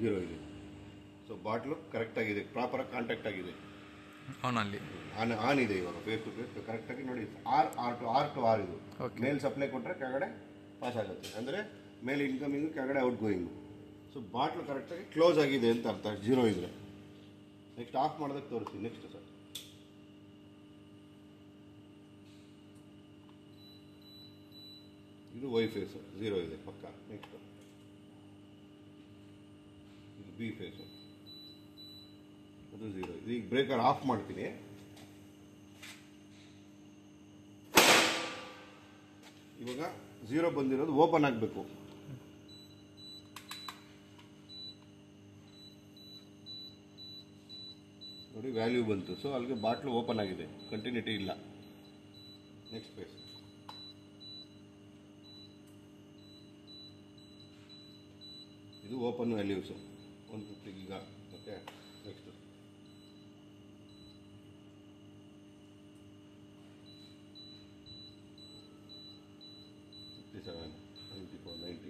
0 ಇದೆ. So bottle ಕರೆಕ್ಟಾಗಿದೆ, ಪ್ರಾಪರಾಗಿ contact ಆಗಿದೆ, ಅವನಲ್ಲಿ ಆನ್ ಇದೆ. ಇವಾಗ ಫೇಸ್ ಟು ಫೇಸ್ ಕರೆಕ್ಟಾಗಿ ನೋಡಿ, ಆರ್ ಟು ಆರ್ ಇದು. ಮೇಲ್ ಸಪ್ಲೈ ಕೊಟ್ಟರೆ ಕೆಳಗಡೆ ಪಾಸ್ ಆಗುತ್ತೆ, ಅಂದರೆ ಮೇಲೆ ಇನ್ಕಮಿಂಗು ಕೆಳಗಡೆ ಔಟ್ ಗೋಯಿಂಗು. ಸೊ ಬಾಟ್ಲು ಕರೆಕ್ಟಾಗಿ ಕ್ಲೋಸ್ ಆಗಿದೆ ಅಂತ ಅರ್ಥ, 0 ಇದ್ರೆ. ನೆಕ್ಸ್ಟ್ ಆಫ್ ಮಾಡೋದಕ್ಕೆ ತೋರಿಸ್ತೀನಿ. ನೆಕ್ಸ್ಟ್ ಸರ್, ಇದು ವೈ ಫೇಸು 0 ಇದೆ ಪಕ್ಕ. ನೆಕ್ಸ್ಟ್ ಇದು ಬಿ ಫೇಸು, ಅದು 0 ಇದೆ. ಈಗ ಬ್ರೇಕರ್ ಆಫ್ ಮಾಡ್ತೀನಿ. ಇವಾಗ 0 ಬಂದಿರೋದು ಓಪನ್ ಆಗಬೇಕು. ನೋಡಿ ವ್ಯಾಲ್ಯೂ ಬಂತು. ಸೊ ಅಲ್ಲಿಗೆ ಬಾಟ್ಲು ಓಪನ್ ಆಗಿದೆ, ಕಂಟಿನ್ಯೂಟಿ ಇಲ್ಲ. ನೆಕ್ಸ್ಟ್ ಫೇಸ್, ಇದು ಓಪನ್ ವ್ಯಾಲ್ಯೂಸು 150 ಈಗ. Okay, next 57, 94, 90,